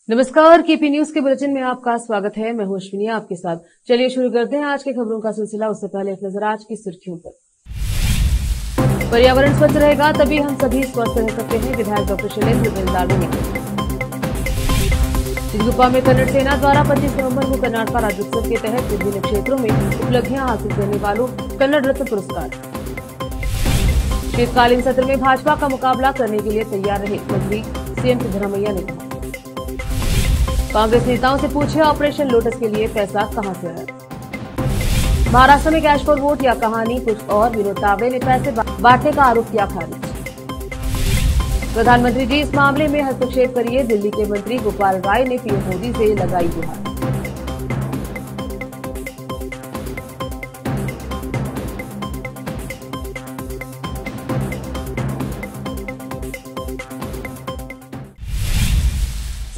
नमस्कार, KP news के bulletin में आपका स्वागत है। मैं हूं अश्विनी आपके साथ। चलिए शुरू करते हैं आज के खबरों का सिलसिला। उससे पहले एक नजर आज की सुर्खियों पर। पर्यावरण स्वच्छ रहेगा तभी हम सभी स्वस्थ रह सकते हैं, विधायक डॉक्टर शैलेंद्र बेलदाड़े ने कहा। चिटगुप्पा में कन्नड़ सेना द्वारा 25 नवंबर को कर्नाटक राज्योत्सव के तहत विभिन्न क्षेत्रों में उपलब्धियां हासिल करने वालों कन्नड़ रत्न पुरस्कार। शीतकालीन सत्र में भाजपा का मुकाबला करने के लिए तैयार रहे मंत्री सीएम सिद्धरामैया ने कहा। कांग्रेस नेताओं से पूछे ऑपरेशन लोटस के लिए पैसा कहां से आया। महाराष्ट्र में कैश फॉर वोट या कहानी कुछ और, विनोद तावड़े ने पैसे बांटने का आरोप किया खारिज। प्रधानमंत्री जी इस मामले में हस्तक्षेप करिए, दिल्ली के मंत्री गोपाल राय ने पीएम मोदी से लगाई गुहार।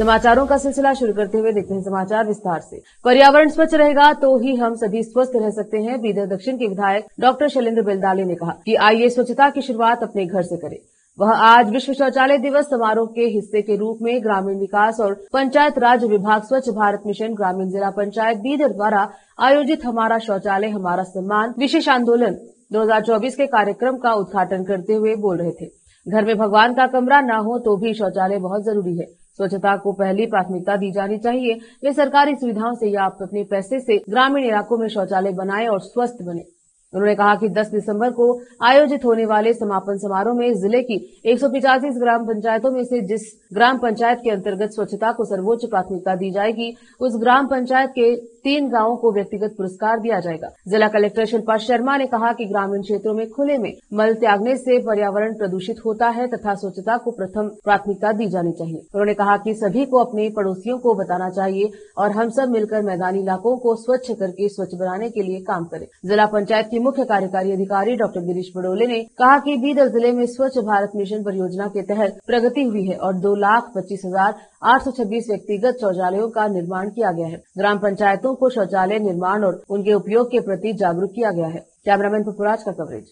समाचारों का सिलसिला शुरू करते हुए देखते हैं समाचार विस्तार से। पर्यावरण स्वच्छ रहेगा तो ही हम सभी स्वस्थ रह सकते हैं, बीदर दक्षिण के विधायक डॉक्टर शैलेंद्र बेलदाड़े ने कहा कि आइए स्वच्छता की शुरुआत अपने घर से करें। वह आज विश्व शौचालय दिवस समारोह के हिस्से के रूप में ग्रामीण विकास और पंचायत राज विभाग स्वच्छ भारत मिशन ग्रामीण जिला पंचायत बीदर द्वारा आयोजित हमारा शौचालय हमारा सम्मान विशेष आंदोलन 2024 के कार्यक्रम का उद्घाटन करते हुए बोल रहे थे। घर में भगवान का कमरा न हो तो भी शौचालय बहुत जरूरी है। स्वच्छता को पहली प्राथमिकता दी जानी चाहिए। वे सरकारी सुविधाओं से या अपने पैसे से ग्रामीण इलाकों में शौचालय बनाएं और स्वस्थ बने। उन्होंने कहा कि 10 दिसंबर को आयोजित होने वाले समापन समारोह में जिले की 185 ग्राम पंचायतों में से जिस ग्राम पंचायत के अंतर्गत स्वच्छता को सर्वोच्च प्राथमिकता दी जाएगी, उस ग्राम पंचायत के 3 गांवों को व्यक्तिगत पुरस्कार दिया जाएगा। जिला कलेक्टर शिल्पा शर्मा ने कहा कि ग्रामीण क्षेत्रों में खुले में मल त्यागने से पर्यावरण प्रदूषित होता है तथा स्वच्छता को प्रथम प्राथमिकता दी जानी चाहिए। उन्होंने कहा कि सभी को अपने पड़ोसियों को बताना चाहिए और हम सब मिलकर मैदानी इलाकों को स्वच्छ करके स्वच्छ बनाने के लिए काम करें। जिला पंचायत की मुख्य कार्यकारी अधिकारी डॉक्टर गिरीश बडोले ने कहा कि बीदर जिले में स्वच्छ भारत मिशन परियोजना के तहत प्रगति हुई है और 2,25,826 व्यक्तिगत शौचालयों का निर्माण किया गया है। ग्राम पंचायतों को शौचालय निर्माण और उनके उपयोग के प्रति जागरूक किया गया है। कैमरामैन पपुराज का कवरेज।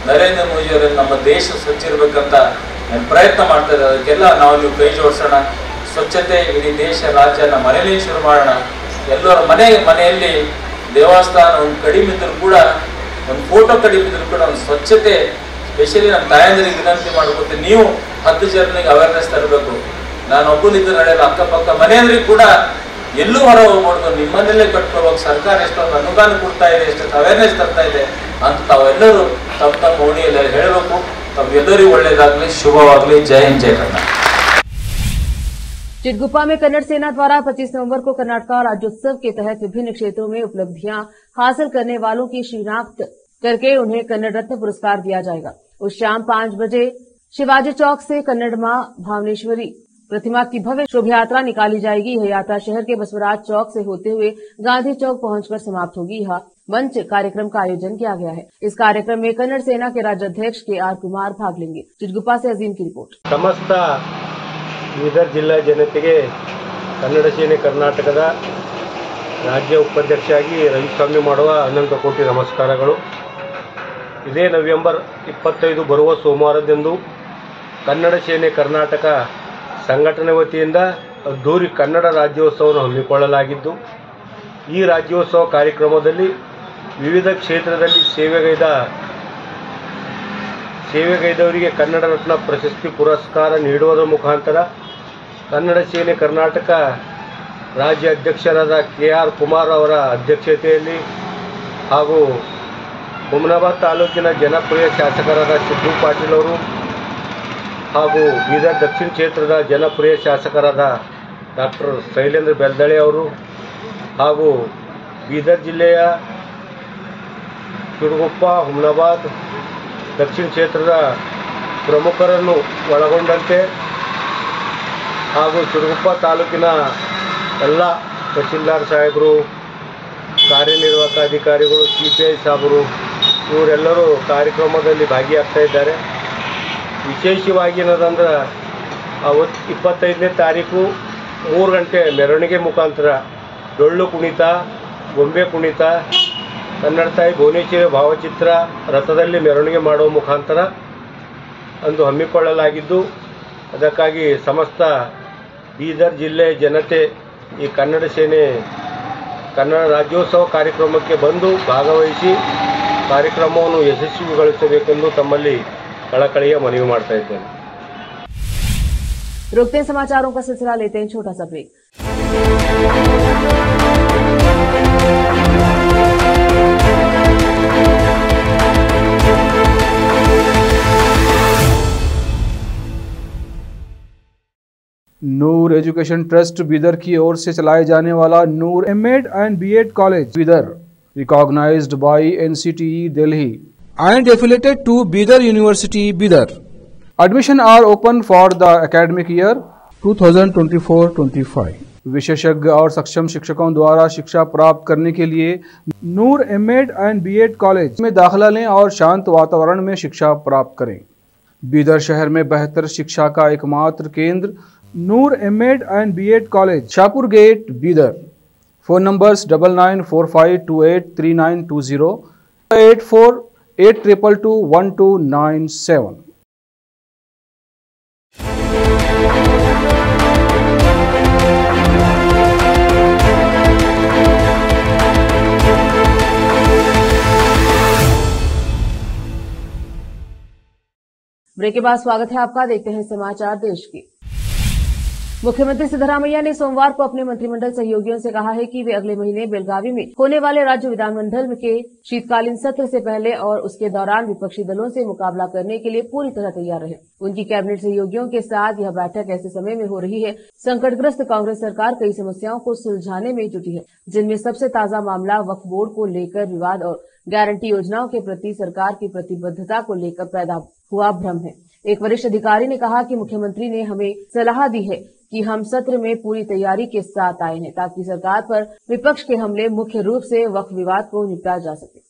ನರೇಂದ್ರ ಮೋದಿ ಅವರು ನಮ್ಮ ದೇಶ ಸ್ವಚ್ಛ ಇರಬೇಕಂತ ಪ್ರಯತ್ನ ಮಾಡ್ತಾರೆ. ಅದಕ್ಕೆಲ್ಲ ನಾವು ನೀವು ಕೈ ಜೋಡಿಸೋಣ. ಸ್ವಚ್ಛತೆ ಇಡೀ ದೇಶ ರಾಜ್ಯ ನಮ್ಮ ಮನೆಯಲ್ಲಿ ಶುರು ಮಾಡೋಣ. ಎಲ್ಲರ ಮನೆಯಲ್ಲಿ ದೇವಸ್ಥಾನ ಒಂದು ಕಡಿಮೆ ಇದ್ರೂ ಕೂಡ, ಒಂದು ಫೋಟೋ ಕಡಿಮೆ ಇದ್ರೂ ಕೂಡ ಒಂದು ಸ್ವಚ್ಛತೆ, ಸ್ಪೆಷಲಿ ನಮ್ಮ ತಾಯಂದಿರಿಗೆ ವಿನಂತಿ ಮಾಡ್ಕೊತೀನಿ, ನೀವು 10 ಜನರಿಗೆ ಅವೇರ್ನೆಸ್ ತರಬೇಕು. ನಾನು ಒಬ್ಬನಿದ್ದು ನಡೆಯಲ್ಲ, ಅಕ್ಕಪಕ್ಕ ಮನೆಯಂದ್ರಿಗೆ ಕೂಡ ಎಲ್ಲೂ ಹೊರ ಹೋಗ್ಬಾರ್ದು, ನಿಮ್ಮನೆಲ್ಲೇ ಕಟ್ಕೋಬೇಕು. ಸರ್ಕಾರ ಎಷ್ಟೊಂದು ಅನುದಾನ ಕೊಡ್ತಾ ಇದೆ, ಎಷ್ಟೊಂದು ಅವೇರ್ನೆಸ್ ತರ್ತಾ ಇದೆ ಅಂತ ತಾವೆಲ್ಲರೂ ತಮ್ಮ ಓಣಿಯಲ್ಲಿ ಹೇಳಬೇಕು. ತಮ್ಮೆಲ್ಲರಿಗೂ ಒಳ್ಳೆಯದಾಗಲಿ, ಶುಭವಾಗಲಿ. ಜೈ ಹಿಂದ್, ಜೈ ಕರ್ನಾಟಕ। चिटगुप्पा में कन्नड़ सेना द्वारा 25 नवंबर को कर्नाटक राज्योत्सव के तहत विभिन्न क्षेत्रों में उपलब्धियां हासिल करने वालों की शिनाख्त करके उन्हें कन्नड़ रत्न पुरस्कार दिया जाएगा। उस शाम 5 बजे शिवाजी चौक से कन्नड़ मां भावनेश्वरी प्रतिमा की भव्य शोभा यात्रा निकाली जाएगी। यह यात्रा शहर के बसवराज चौक से होते हुए गांधी चौक पहुंचकर समाप्त होगी। यह मंच कार्यक्रम का आयोजन किया गया है। इस कार्यक्रम में कन्नड़ सेना के राज्याध्यक्ष KR कुमार भाग लेंगे। चिटगुप्पा से अजीम की रिपोर्ट। समस्त ಬೀದರ್ ಜಿಲ್ಲಾ ಜನತೆಗೆ ಕನ್ನಡ ಸೇನೆ ಕರ್ನಾಟಕದ ರಾಜ್ಯ ಉಪಾಧ್ಯಕ್ಷರಾಗಿ ರವಿಸ್ವಾಮಿ ಮಾಡುವ ಅನಂತ ಕೋಟಿ ನಮಸ್ಕಾರಗಳು. ಇದೇ ನವೆಂಬರ್ 25 ಬರುವ ಸೋಮವಾರದಂದು ಕನ್ನಡ ಸೇನೆ ಕರ್ನಾಟಕ ಸಂಘಟನೆ ವತಿಯಿಂದ ಅದ್ದೂರಿ ಕನ್ನಡ ರಾಜ್ಯೋತ್ಸವವನ್ನು ಹಮ್ಮಿಕೊಳ್ಳಲಾಗಿದ್ದು, ಈ ರಾಜ್ಯೋತ್ಸವ ಕಾರ್ಯಕ್ರಮದಲ್ಲಿ ವಿವಿಧ ಕ್ಷೇತ್ರದಲ್ಲಿ ಸೇವೆಗೈದವರಿಗೆ ಕನ್ನಡ ರತ್ನ ಪ್ರಶಸ್ತಿ ಪುರಸ್ಕಾರ ನೀಡುವುದರ ಮುಖಾಂತರ ಕನ್ನಡ ಸೇನೆ ಕರ್ನಾಟಕ ರಾಜ್ಯ ಅಧ್ಯಕ್ಷರಾದ KR ಕುಮಾರ್ ಅವರ ಅಧ್ಯಕ್ಷತೆಯಲ್ಲಿ ಹಾಗೂ ಹುಮನಾಬಾದ್ ತಾಲೂಕಿನ ಜನಪ್ರಿಯ ಶಾಸಕರಾದ ಸಿದ್ದು ಪಾಟೀಲ್ ಅವರು ಹಾಗೂ ಬೀದರ್ ದಕ್ಷಿಣ ಕ್ಷೇತ್ರದ ಜನಪ್ರಿಯ ಶಾಸಕರಾದ ಡಾಕ್ಟರ್ ಶೈಲೇಂದ್ರ ಬೆಲ್ದಾಳೆ ಅವರು ಹಾಗೂ ಬೀದರ್ ಜಿಲ್ಲೆಯ ಚಿಟಗುಪ್ಪ, ಹುಮನಾಬಾದ್ ದಕ್ಷಿಣ ಕ್ಷೇತ್ರದ ಪ್ರಮುಖರನ್ನು ಒಳಗೊಂಡಂತೆ ಹಾಗೂ ಚಿಟಗುಪ್ಪ ತಾಲೂಕಿನ ಎಲ್ಲ ತಹಶೀಲ್ದಾರ್ ಸಾಹೇಬರು, ಕಾರ್ಯನಿರ್ವಾಹಕ ಅಧಿಕಾರಿಗಳು, CPI ಸಾಹೇಬರು ಇವರೆಲ್ಲರೂ ಕಾರ್ಯಕ್ರಮದಲ್ಲಿ ಭಾಗಿಯಾಗ್ತಾ ಇದ್ದಾರೆ. ವಿಶೇಷವಾಗಿ ಏನದಂದ್ರೆ ಅವತ್ತು 25ನೇ ತಾರೀಕು 3 ಗಂಟೆ ಮೆರವಣಿಗೆ ಮುಖಾಂತರ ಡೊಳ್ಳು ಕುಣಿತ, ಗೊಂಬೆ ಕುಣಿತ, ಕನ್ನಡ ತಾಯಿ ಭುವನೇಶ್ವರಿ ಭಾವಚಿತ್ರ ರಥದಲ್ಲಿ ಮೆರವಣಿಗೆ ಮಾಡುವ ಮುಖಾಂತರ ಅಂದು ಹಮ್ಮಿಕೊಳ್ಳಲಾಗಿದ್ದು ಅದಕ್ಕಾಗಿ ಸಮಸ್ತ ಬೀದರ್ ಜಿಲ್ಲೆ ಜನತೆ ಈ ಕನ್ನಡ ಸೇನೆ ಕನ್ನಡ ರಾಜ್ಯೋತ್ಸವ ಕಾರ್ಯಕ್ರಮಕ್ಕೆ ಬಂದು ಭಾಗವಹಿಸಿ ಕಾರ್ಯಕ್ರಮವನ್ನು ಯಶಸ್ವಿಗೊಳಿಸಬೇಕೆಂದು ತಮ್ಮಲ್ಲಿ ಕಳಕಳಿಯ ಮನವಿ ಮಾಡ್ತಾ ಇದ್ದೇನೆ। रुकते हैं समाचारों का सिलसिला, लेते हैं छोटा सा break. Noor education trust Bidar की ओर से चलाए जाने वाला Noor M Ed and B Ed college Bidar, recognised by NCTE Delhi and affiliated to Bidar University, Bidar. Admission are open for the academic year 2024-25. विशेषज्ञ और सक्षम शिक्षकों द्वारा शिक्षा प्राप्त करने के लिए नूर एमएड एंड बीएड कॉलेज में दाखिला लें और शांत वातावरण में शिक्षा प्राप्त करें। बीदर शहर में बेहतर शिक्षा का एकमात्र केंद्र Noor M Ed and B Ed college, Shahpur gate, Bidar. Phone numbers 9945283920, 8482221297। Break के बाद स्वागत है आपका। देखते हैं समाचार देश के। मुख्यमंत्री सिद्धरामैया ने सोमवार को अपने मंत्रिमंडल सहयोगियों से कहा है कि वे अगले महीने बेलगावी में होने वाले राज्य विधानमंडल के शीतकालीन सत्र से पहले और उसके दौरान विपक्षी दलों से मुकाबला करने के लिए पूरी तरह तैयार रहें। उनकी कैबिनेट सहयोगियों के साथ यह बैठक ऐसे समय में हो रही है संकटग्रस्त कांग्रेस सरकार कई समस्याओं को सुलझाने में जुटी है, जिनमें सबसे ताजा मामला वक्फ बोर्ड को लेकर विवाद और गारंटी योजनाओं के प्रति सरकार की प्रतिबद्धता को लेकर पैदा हुआ भ्रम है। एक वरिष्ठ अधिकारी ने कहा कि मुख्यमंत्री ने हमें सलाह दी है कि हम सत्र में पूरी तैयारी के साथ आए हैं ताकि सरकार पर विपक्ष के हमले मुख्य रूप से वक्फ विवाद को निपटाया जा सके।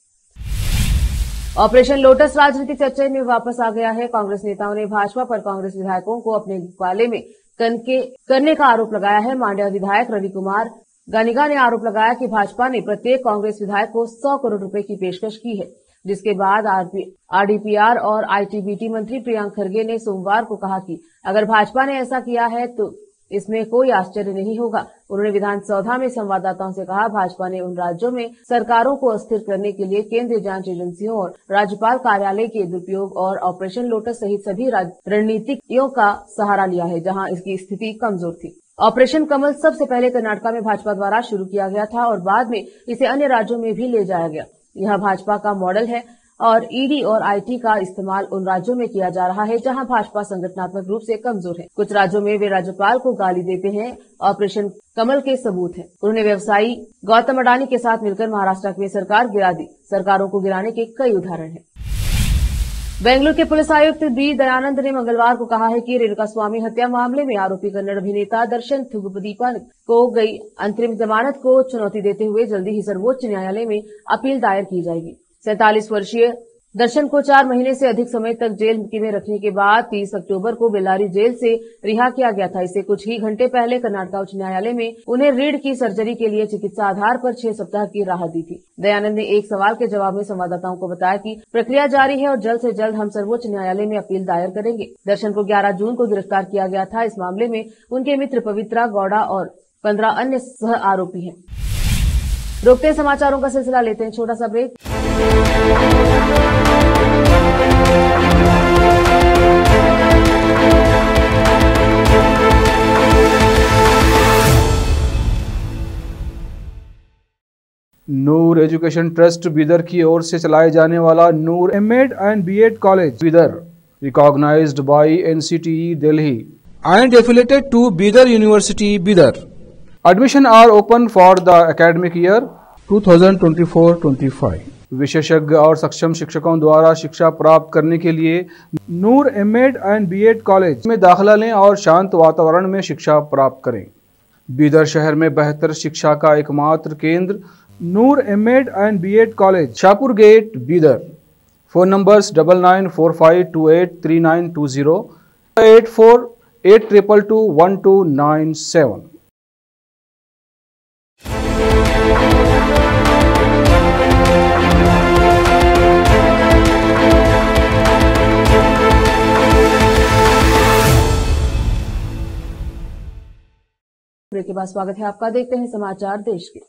ऑपरेशन लोटस राजनीति चर्चा में वापस आ गया है। कांग्रेस नेताओं ने भाजपा पर कांग्रेस विधायकों को अपने पाले में करने का आरोप लगाया है। मांड्या विधायक रवि कुमार गानिगा ने आरोप लगाया कि भाजपा ने प्रत्येक कांग्रेस विधायक को 100 करोड़ रुपए की पेशकश की है, जिसके बाद आरडीपीआर और आईटीबीटी मंत्री प्रियांक खरगे ने सोमवार को कहा कि अगर भाजपा ने ऐसा किया है तो इसमें कोई आश्चर्य नहीं होगा। उन्होंने विधानसभा में संवाददाताओं से कहा, भाजपा ने उन राज्यों में सरकारों को अस्थिर करने के लिए केंद्रीय जांच एजेंसियों और राज्यपाल कार्यालय के दुरुपयोग और ऑपरेशन लोटस सहित सभी रणनीतियों का सहारा लिया है जहां इसकी स्थिति कमजोर थी। ऑपरेशन कमल सबसे पहले कर्नाटका में भाजपा द्वारा शुरू किया गया था और बाद में इसे अन्य राज्यों में भी ले जाया गया। यह भाजपा का मॉडल है और ईडी और आईटी का इस्तेमाल उन राज्यों में किया जा रहा है जहां भाजपा संगठनात्मक रूप से कमजोर है। कुछ राज्यों में वे राज्यपाल को गाली देते हैं। ऑपरेशन कमल के सबूत हैं। उन्होंने व्यवसायी गौतम अडानी के साथ मिलकर महाराष्ट्र में सरकार गिरा दी। सरकारों को गिराने के कई उदाहरण हैं। बेंगलुरु के पुलिस आयुक्त बी दयानंद ने मंगलवार को कहा है कि रेणुका स्वामी हत्या मामले में आरोपी कन्नड़ अभिनेता दर्शन थुगुदीपा को गई अंतरिम जमानत को चुनौती देते हुए जल्दी ही सर्वोच्च न्यायालय में अपील दायर की जाएगी। 47 वर्षीय दर्शन को 4 महीने से अधिक समय तक जेल में रखने के बाद 30 अक्टूबर को बेल्लारी जेल से रिहा किया गया था। इससे कुछ ही घंटे पहले कर्नाटक उच्च न्यायालय में उन्हें रीढ़ की सर्जरी के लिए चिकित्सा आधार पर 6 सप्ताह की राहत दी थी। दयानंद ने एक सवाल के जवाब में संवाददाताओं को बताया कि प्रक्रिया जारी है और जल्द से जल्द हम सर्वोच्च न्यायालय में अपील दायर करेंगे। दर्शन को 11 जून को गिरफ्तार किया गया था। इस मामले में उनके मित्र पवित्रा गौड़ा और 15 अन्य सह आरोपी हैं। रोकते हैं समाचारों का सिलसिला, लेते हैं छोटा सा break. Noor education trust Bidar की ओर से चलाए जाने वाला Noor M Ed and B Ed college Bidar, recognised by NCTE Delhi and affiliated to Bidar University, Bidar. Admission are open for the academic year 2024-25. विशेषज्ञ और सक्षम शिक्षकों द्वारा शिक्षा प्राप्त करने के लिए नूर एमएड एंड बीएड कॉलेज में दाखिला लें और शांत वातावरण में शिक्षा प्राप्त करें। बीदर शहर में बेहतर शिक्षा का एकमात्र केंद्र Noor M Ed and B Ed college, Shahpur gate, Bidar. Phone numbers 9945283920, 8482221297। के बाद स्वागत है आपका। देखते हैं समाचार देश के।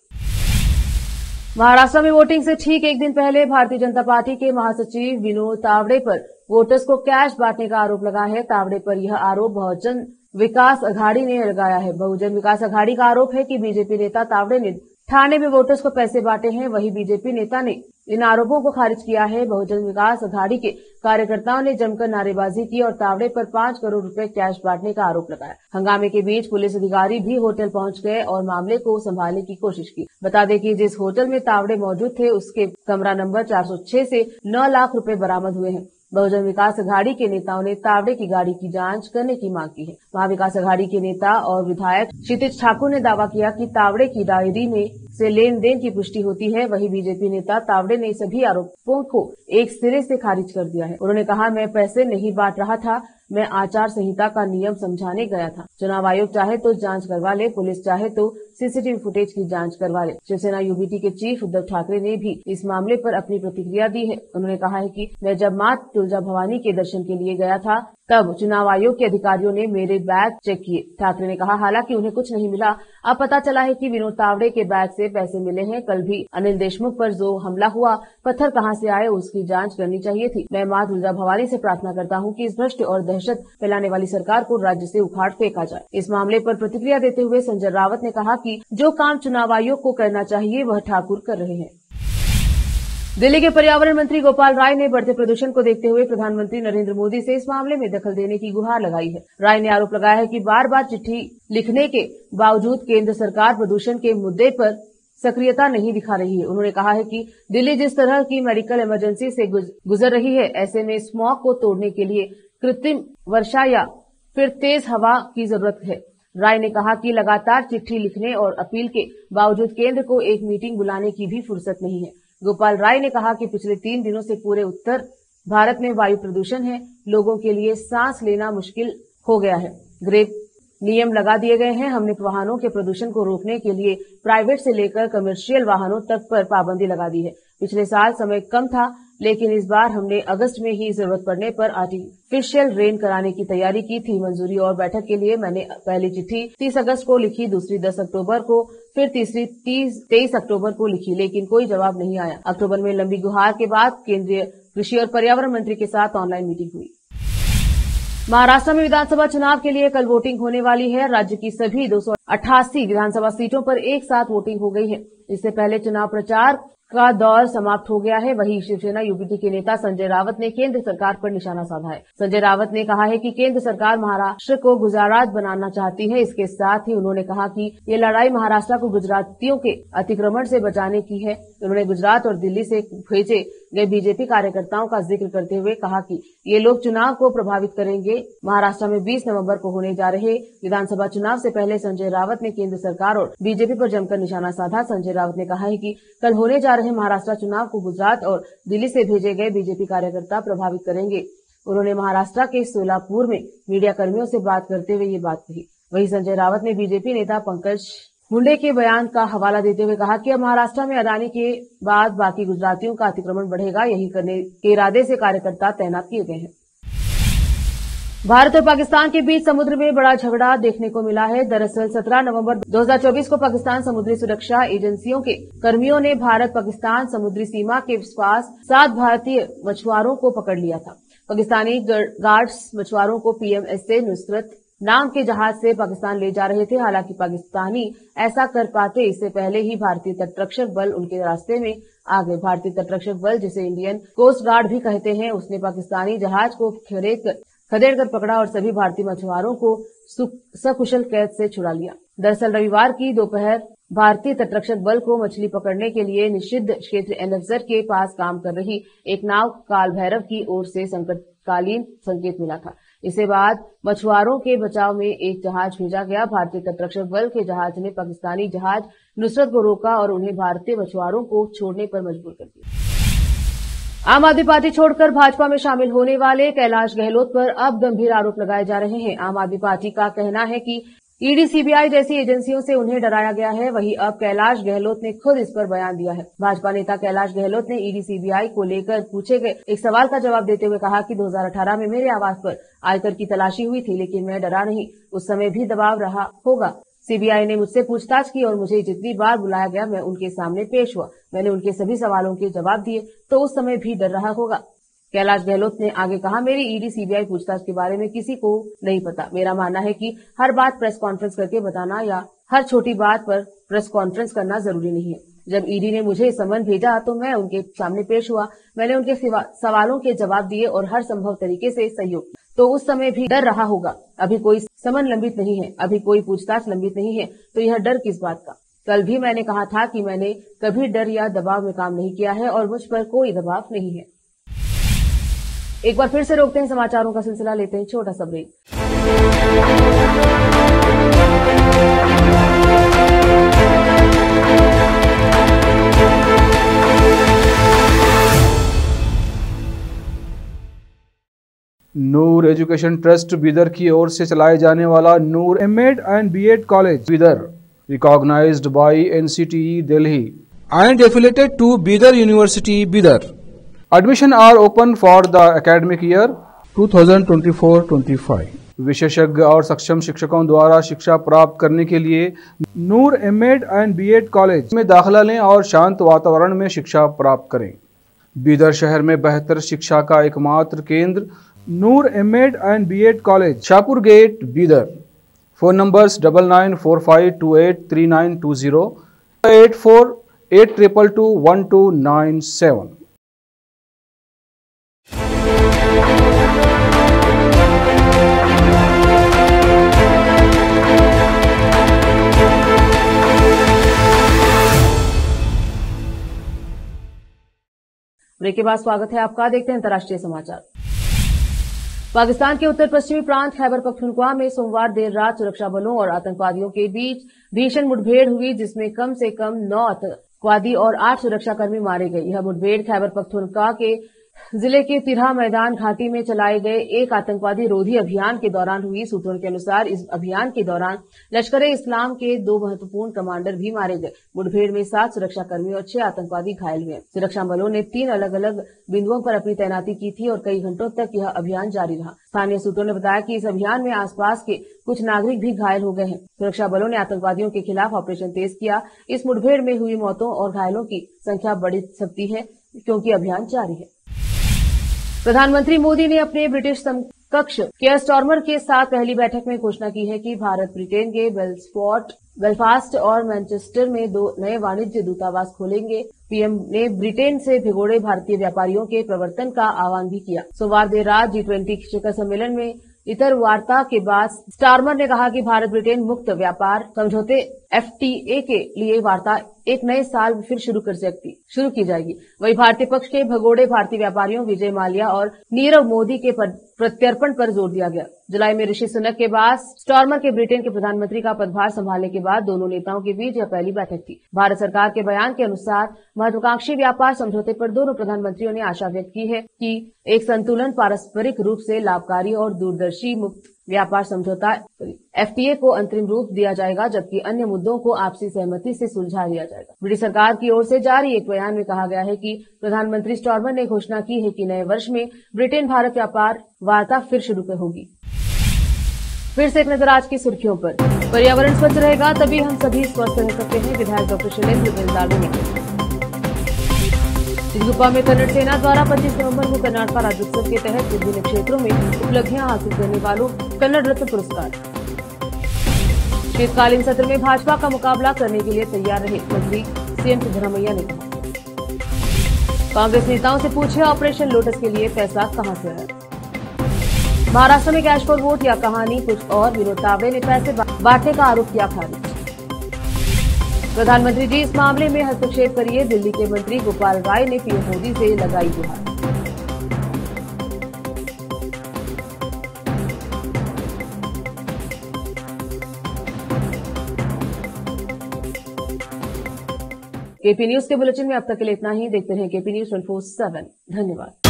महाराष्ट्र में वोटिंग से ठीक एक दिन पहले भारतीय जनता पार्टी के महासचिव विनोद तावड़े पर वोटर्स को कैश बांटने का आरोप लगा है। तावड़े पर यह आरोप बहुजन विकास अघाड़ी ने लगाया है। बहुजन विकास अघाड़ी का आरोप है कि बीजेपी नेता तावड़े ने थाने में वोटर्स को पैसे बांटे हैं। वहीं बीजेपी नेता ने इन आरोपों को खारिज किया है। बहुजन विकास अघाड़ी के कार्यकर्ताओं ने जमकर नारेबाजी की और तावड़े पर 5 करोड़ रुपए कैश बांटने का आरोप लगाया। हंगामे के बीच पुलिस अधिकारी भी होटल पहुंच गए और मामले को संभालने की कोशिश की। बता दें कि जिस होटल में तावड़े मौजूद थे उसके कमरा नंबर 406 से 9 लाख रुपए बरामद हुए हैं। बहुजन विकास अघाड़ी के नेताओं ने तावड़े की गाड़ी की जांच करने की मांग की है। महाविकास अघाड़ी के नेता और विधायक क्षितिज ठाकुर ने दावा किया कि तावड़े की डायरी में से लेन देन की पुष्टि होती है। वहीं बीजेपी नेता तावड़े ने सभी आरोपों को एक सिरे से खारिज कर दिया है। उन्होंने कहा, मैं पैसे नहीं बांट रहा था, मैं आचार संहिता का नियम समझाने गया था। चुनाव आयोग चाहे तो जांच करवा ले, पुलिस चाहे तो सीसीटीवी फुटेज की जांच करवा ले। शिवसेना यूबीटी के चीफ उद्धव ठाकरे ने भी इस मामले पर अपनी प्रतिक्रिया दी है। उन्होंने कहा है कि मैं जब मां तुलजा भवानी के दर्शन के लिए गया था तब चुनाव आयोग के अधिकारियों ने मेरे बैग चेक किए। ठाकरे ने कहा, हालांकि उन्हें कुछ नहीं मिला। अब पता चला है कि विनोद तावड़े के बैग से पैसे मिले हैं। कल भी अनिल देशमुख पर जो हमला हुआ, पत्थर कहां से आए उसकी जांच करनी चाहिए थी। मैं मां तुलजा भवानी से प्रार्थना करता हूं कि इस भ्रष्ट और दहशत फैलाने वाली सरकार को राज्य से उखाड़ फेंका जाए। इस मामले पर प्रतिक्रिया देते हुए संजय रावत ने कहा कि जो काम चुनाव आयोग को करना चाहिए वह ठाकुर कर रहे हैं। दिल्ली के पर्यावरण मंत्री गोपाल राय ने बढ़ते प्रदूषण को देखते हुए प्रधानमंत्री नरेंद्र मोदी से इस मामले में दखल देने की गुहार लगाई है। राय ने आरोप लगाया है कि बार बार चिट्ठी लिखने के बावजूद केंद्र सरकार प्रदूषण के मुद्दे पर सक्रियता नहीं दिखा रही है। उन्होंने कहा है कि दिल्ली जिस तरह की मेडिकल इमरजेंसी से गुजर रही है, ऐसे में स्मॉग को तोड़ने के लिए कृत्रिम वर्षा या फिर तेज हवा की जरूरत है। राय ने कहा कि लगातार चिट्ठी लिखने और अपील के बावजूद केंद्र को एक मीटिंग बुलाने की भी फुर्सत नहीं है। गोपाल राय ने कहा कि पिछले 3 दिनों से पूरे उत्तर भारत में वायु प्रदूषण है। लोगों के लिए सांस लेना मुश्किल हो गया है। ग्रेप नियम लगा दिए गए हैं। हमने वाहनों के प्रदूषण को रोकने के लिए प्राइवेट से लेकर कमर्शियल वाहनों तक पर पाबंदी लगा दी है। पिछले साल समय कम था, लेकिन इस बार हमने अगस्त में ही जरूरत पड़ने पर आर्टिफिशियल रेन कराने की तैयारी की थी। मंजूरी और बैठक के लिए मैंने पहली चिट्ठी 30 अगस्त को लिखी, दूसरी 10 अक्टूबर को, फिर तीसरी 23 अक्टूबर को लिखी, लेकिन कोई जवाब नहीं आया। अक्टूबर में लंबी गुहार के बाद केंद्रीय कृषि और पर्यावरण मंत्री के साथ ऑनलाइन मीटिंग हुई। महाराष्ट्र में विधानसभा चुनाव के लिए कल वोटिंग होने वाली है। राज्य की सभी 288 विधानसभा सीटों पर एक साथ वोटिंग हो गई है। इससे पहले चुनाव प्रचार का दौर समाप्त हो गया है। वहीं शिवसेना यूबीटी के नेता संजय रावत ने केंद्र सरकार पर निशाना साधा है। संजय रावत ने कहा है कि केंद्र सरकार महाराष्ट्र को गुजरात बनाना चाहती है। इसके साथ ही उन्होंने कहा कि ये लड़ाई महाराष्ट्र को गुजरातियों के अतिक्रमण से बचाने की है। उन्होंने गुजरात और दिल्ली से भेजे गए बीजेपी कार्यकर्ताओं का जिक्र करते हुए कहा कि ये लोग चुनाव को प्रभावित करेंगे। महाराष्ट्र में 20 नवंबर को होने जा रहे विधानसभा चुनाव से पहले संजय रावत ने केंद्र सरकार और बीजेपी पर जमकर निशाना साधा। संजय रावत ने कहा है कि कल होने जा रहे महाराष्ट्र चुनाव को गुजरात और दिल्ली से भेजे गए बीजेपी कार्यकर्ता प्रभावित करेंगे। उन्होंने महाराष्ट्र के सोलापुर में मीडिया कर्मियों से बात करते हुए ये बात कही। वहीं संजय रावत ने बीजेपी नेता पंकज मुंडे के बयान का हवाला देते हुए कहा कि अब महाराष्ट्र में अडानी के बाद बाकी गुजरातियों का अतिक्रमण बढ़ेगा। यही करने के इरादे से कार्यकर्ता तैनात किए गए हैं। भारत और पाकिस्तान के बीच समुद्र में बड़ा झगड़ा देखने को मिला है। दरअसल 17 नवंबर 2024 को पाकिस्तान समुद्री सुरक्षा एजेंसियों के कर्मियों ने भारत पाकिस्तान समुद्री सीमा के पास 7 भारतीय मछुआरों को पकड़ लिया था। पाकिस्तानी गार्ड्स मछुआरों को पीएमएसए नुसरत नाम के जहाज से पाकिस्तान ले जा रहे थे। हालांकि पाकिस्तानी ऐसा कर पाते इससे पहले ही भारतीय तटरक्षक बल उनके रास्ते में आ गए। भारतीय तटरक्षक बल, जिसे इंडियन कोस्ट गार्ड भी कहते हैं, उसने पाकिस्तानी जहाज को खदेड़कर पकड़ा और सभी भारतीय मछुआरों को सकुशल कैद से छुड़ा लिया। दरअसल रविवार की दोपहर भारतीय तटरक्षक बल को मछली पकड़ने के लिए निषिद्ध क्षेत्र एनएफजेड के पास काम कर रही एक नाव काल भैरव की ओर से संकटकालीन संकेत मिला था। इसके बाद मछुआरों के बचाव में एक जहाज भेजा गया। भारतीय तटरक्षक बल के जहाज ने पाकिस्तानी जहाज नुसरत को रोका और उन्हें भारतीय मछुआरों को छोड़ने पर मजबूर कर दिया। आम आदमी पार्टी छोड़कर भाजपा में शामिल होने वाले कैलाश गहलोत पर अब गंभीर आरोप लगाए जा रहे हैं। आम आदमी पार्टी का कहना है कि ईडी, सीबीआई जैसी एजेंसियों से उन्हें डराया गया है। वहीं अब कैलाश गहलोत ने खुद इस पर बयान दिया है। भाजपा नेता कैलाश गहलोत ने ईडी, सीबीआई को लेकर पूछे गए एक सवाल का जवाब देते हुए कहा कि 2018 में मेरे आवास पर आयकर की तलाशी हुई थी, लेकिन मैं डरा नहीं। उस समय भी दबाव रहा होगा। सीबीआई ने मुझसे पूछताछ की और मुझे जितनी बार बुलाया गया मैं उनके सामने पेश हुआ। मैंने उनके सभी सवालों के जवाब दिए, तो उस समय भी डर रहा होगा। कैलाश गहलोत ने आगे कहा, मेरी ईडी सीबीआई पूछताछ के बारे में किसी को नहीं पता। मेरा मानना है कि हर बात प्रेस कॉन्फ्रेंस करके बताना या हर छोटी बात पर प्रेस कॉन्फ्रेंस करना जरूरी नहीं है। जब ईडी ने मुझे समन भेजा तो मैं उनके सामने पेश हुआ। मैंने उनके सवालों के जवाब दिए और हर संभव तरीके से सहयोग किया। तो उस समय भी डर रहा होगा। अभी कोई समन लंबित नहीं है, अभी कोई पूछताछ लंबित नहीं है, तो यह डर किस बात का। कल भी मैंने कहा था कि मैंने कभी डर या दबाव में काम नहीं किया है और मुझ पर कोई दबाव नहीं है। एक बार फिर से रोकते हैं समाचारों का सिलसिला, लेते हैं छोटा सा break. Noor education trust Bidar की ओर से चलाए जाने वाला Noor M Ed and B Ed college Bidar, recognised by NCTE Delhi and affiliated to Bidar University Bidar. Admission are open for the academic year 2024-25. विशेषज्ञ और सक्षम शिक्षकों द्वारा शिक्षा प्राप्त करने के लिए नूर एमएड एंड बीएड कॉलेज में दाखिला लें और शांत वातावरण में शिक्षा प्राप्त करें। बीदर शहर में बेहतर शिक्षा का एकमात्र केंद्र Noor M Ed and B Ed college, Shahpur gate, Bidar. Phone numbers 9945283920, 8482221297। Break के बाद स्वागत है आपका। देखते हैं अंतर्राष्ट्रीय समाचार। पाकिस्तान के उत्तर पश्चिमी प्रांत खैबर पख्तूनख्वा में सोमवार देर रात सुरक्षा बलों और आतंकवादियों के बीच भीषण मुठभेड़ हुई, जिसमें कम से कम 9 आतंकवादी और 8 सुरक्षाकर्मी मारे गए। यह मुठभेड़ खैबर पख्तूनख्वा के जिले के तिरहा मैदान घाटी में चलाए गए एक आतंकवादी रोधी अभियान के दौरान हुई। सूत्रों के अनुसार इस अभियान के दौरान लश्कर-ए-इस्लाम के 2 महत्वपूर्ण कमांडर भी मारे गए। मुठभेड़ में 7 सुरक्षाकर्मी और 6 आतंकवादी घायल हुए। सुरक्षा बलों ने 3 अलग अलग बिंदुओं पर अपनी तैनाती की थी और कई घंटों तक यह अभियान जारी रहा। स्थानीय सूत्रों ने बताया कि इस अभियान में आसपास के कुछ नागरिक भी घायल हो गए हैं। सुरक्षा बलों ने आतंकवादियों के खिलाफ ऑपरेशन तेज किया। इस मुठभेड़ में हुई मौतों और घायलों की संख्या बढ़ सकती है क्योंकि अभियान जारी है। प्रधानमंत्री मोदी ने अपने ब्रिटिश समकक्ष केयर स्टारमर के साथ पहली बैठक में घोषणा की है कि भारत ब्रिटेन के बेलफास्ट और मैनचेस्टर में 2 नए वाणिज्य दूतावास खोलेंगे। पीएम ने ब्रिटेन से भिगोड़े भारतीय व्यापारियों के प्रवर्तन का आह्वान भी किया। सोमवार देर रात G20 शिखर सम्मेलन में इतर वार्ता के बाद स्टारमर ने कहा कि भारत ब्रिटेन मुक्त व्यापार समझौते FTA के लिए वार्ता एक नए साल में फिर शुरू की जाएगी। वहीं भारतीय पक्ष के भगोड़े भारतीय व्यापारियों विजय माल्या और नीरव मोदी के प्रत्यर्पण पर जोर दिया गया। जुलाई में ऋषि सुनक के बाद स्टारमर के ब्रिटेन के प्रधानमंत्री का पदभार संभालने के बाद दोनों नेताओं के बीच यह पहली बैठक थी। भारत सरकार के बयान के अनुसार महत्वाकांक्षी व्यापार समझौते पर दोनों प्रधानमंत्रियों ने आशा व्यक्त की है कि एक संतुलन पारस्परिक रूप से लाभकारी और दूरदर्शी मुक्त व्यापार समझौता FTA को अंतरिम रूप दिया जाएगा, जबकि अन्य मुद्दों को आपसी सहमति से सुलझा दिया जाएगा। ब्रिटिश सरकार की ओर से जारी एक बयान में कहा गया है कि प्रधानमंत्री स्टारमर ने घोषणा की है कि नए वर्ष में ब्रिटेन भारत व्यापार वार्ता फिर शुरू होगी। फिर से एक नजर आज की सुर्खियों पर। पर्यावरण स्वच्छ रहेगा तभी हम सभी स्वस्थ रह सकते हैं, विधायक डॉक्टर शैलेंद्र बिलदाले ने कहा। चित्रकूटा में कन्नड़ सेना द्वारा 25 नवंबर को कर्नाटक राज्योत्सव के तहत विभिन्न क्षेत्रों में उपलब्धियां हासिल करने वालों कन्नड़ रत्न पुरस्कार। शीतकालीन सत्र में भाजपा का मुकाबला करने के लिए तैयार रहे मंत्री CM सिद्धरामैया ने कहा। कांग्रेस नेताओं से पूछे ऑपरेशन लोटस के लिए पैसा कहां से आया। महाराष्ट्र में कैश फॉर वोट या कहानी कुछ और, विनोद तावड़े ने पैसे बांटने का आरोप किया खारिज। प्रधानमंत्री जी इस मामले में हस्तक्षेप करिए, दिल्ली के मंत्री गोपाल राय ने पीएम मोदी से लगाई गुहार। केपी न्यूज के बुलेटिन में अब तक के लिए इतना ही। देखते रहें केपी न्यूज 24/7। धन्यवाद।